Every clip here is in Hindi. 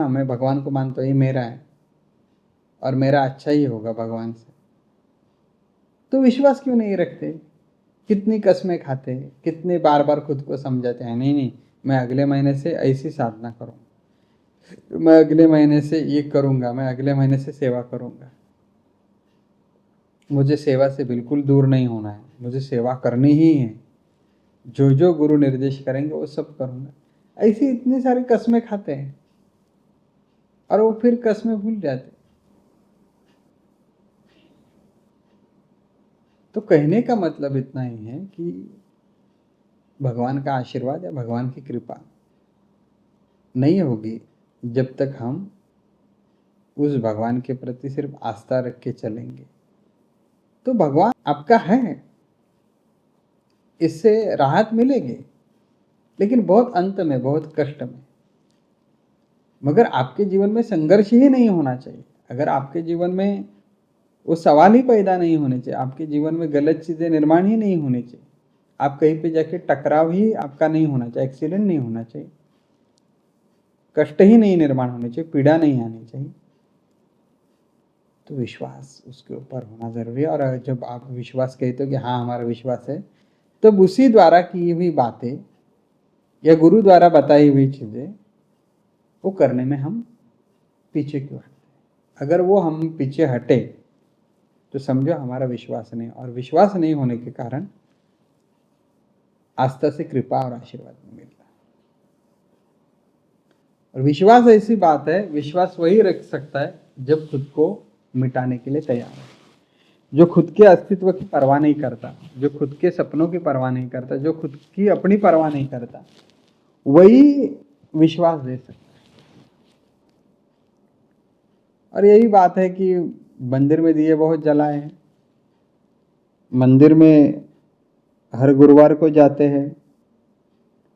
मैं भगवान को मानता हूँ, ये मेरा है और मेरा अच्छा ही होगा भगवान से, तो विश्वास क्यों नहीं रखते? कितनी कस्में खाते हैं, कितने बार बार खुद को समझाते हैं, नहीं नहीं मैं अगले महीने से ऐसी साधना करूँगा, मैं अगले महीने से ये करूँगा, मैं अगले महीने से सेवा करूँगा, मुझे सेवा से बिल्कुल दूर नहीं होना है, मुझे सेवा करनी ही है, जो जो गुरु निर्देश करेंगे वो सब करूँगा। ऐसी इतनी सारी कस्में खाते हैं और वो फिर कस्में भूल जाते। तो कहने का मतलब इतना ही है कि भगवान का आशीर्वाद या भगवान की कृपा नहीं होगी जब तक हम उस भगवान के प्रति सिर्फ आस्था रख के चलेंगे। तो भगवान आपका है, इससे राहत मिलेगी, लेकिन बहुत अंत में, बहुत कष्ट में। मगर आपके जीवन में संघर्ष ही नहीं होना चाहिए। अगर आपके जीवन में वो सवाल ही पैदा नहीं होने चाहिए, आपके जीवन में गलत चीज़ें निर्माण ही नहीं होनी चाहिए, आप कहीं पे जाके टकराव ही आपका नहीं होना चाहिए, एक्सीडेंट नहीं होना चाहिए, कष्ट ही नहीं निर्माण होने चाहिए, पीड़ा नहीं आनी चाहिए, तो विश्वास उसके ऊपर होना जरूरी है। और जब आप विश्वास कहते हो कि हाँ हमारा विश्वास है, तब उसी द्वारा की हुई बातें या गुरु द्वारा बताई हुई चीज़ें वो करने में हम पीछे क्यों हटते? अगर वो हम पीछे हटे तो समझो हमारा विश्वास नहीं, और विश्वास नहीं होने के कारण आस्था से कृपा और आशीर्वाद नहीं मिलता। और विश्वास ऐसी बात है, विश्वास वही रख सकता है जब खुद को मिटाने के लिए तैयार है, जो खुद के अस्तित्व की परवाह नहीं करता, जो खुद के सपनों की परवाह नहीं करता, जो खुद की अपनी परवाह नहीं करता, वही विश्वास दे सकता है। और यही बात है कि मंदिर में दिए बहुत जलाए हैं, मंदिर में हर गुरुवार को जाते हैं,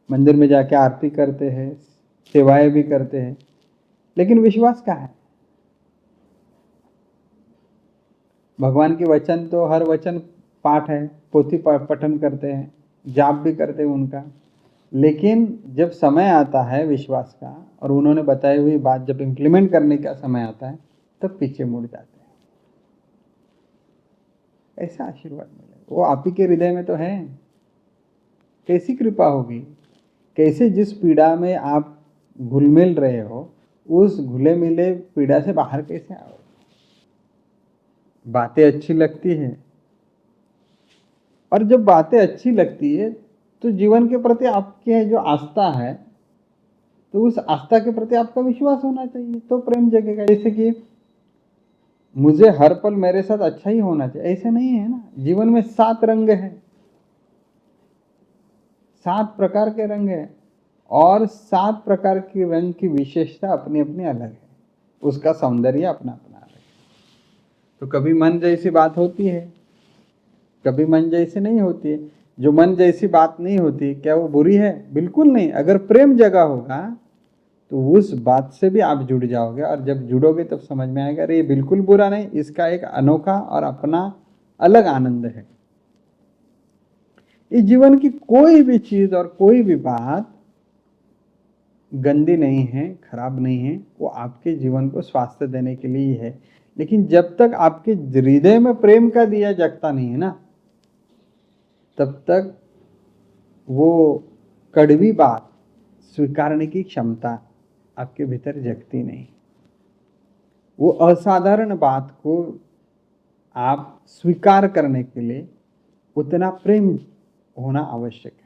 मंदिर में जाके आरती करते हैं, सेवाएं भी करते हैं, लेकिन विश्वास कहाँ है? भगवान के वचन तो हर वचन पाठ है, पोथी पठन करते हैं, जाप भी करते हैं उनका, लेकिन जब समय आता है विश्वास का और उन्होंने बताई हुई बात जब इम्प्लीमेंट करने का समय आता है तब पीछे मुड़ जाते हैं। ऐसा आशीर्वाद मिले, वो आप ही के हृदय में तो है। कैसी कृपा होगी? कैसे जिस पीड़ा में आप घुल मिल रहे हो, उस घुले मिले पीड़ा से बाहर कैसे आओ? बातें अच्छी लगती हैं, और जब बातें अच्छी लगती है तो जीवन के प्रति आपके जो आस्था है, तो उस आस्था के प्रति आपका विश्वास होना चाहिए, तो प्रेम जगेगा। जैसे कि मुझे हर पल मेरे साथ अच्छा ही होना चाहिए, ऐसे नहीं है ना। जीवन में 7 रंग है, 7 प्रकार के रंग है, और 7 प्रकार की रंग की विशेषता अपनी अपनी अलग है, उसका सौंदर्य अपना अपना अलग है। तो कभी मन जैसी बात होती है, कभी मन जैसी नहीं होती है। जो मन जैसी बात नहीं होती, क्या वो बुरी है? बिल्कुल नहीं। अगर प्रेम जगा होगा तो उस बात से भी आप जुड़ जाओगे, और जब जुड़ोगे तब समझ में आएगा अरे ये बिल्कुल बुरा नहीं, इसका एक अनोखा और अपना अलग आनंद है। इस जीवन की कोई भी चीज और कोई भी बात गंदी नहीं है, खराब नहीं है, वो आपके जीवन को स्वास्थ्य देने के लिए ही है। लेकिन जब तक आपके हृदय में प्रेम का दिया जगता नहीं है ना, तब तक वो कड़वी बात स्वीकारने की क्षमता आपके भीतर जगती नहीं। वो असाधारण बात को आप स्वीकार करने के लिए उतना प्रेम होना आवश्यक है।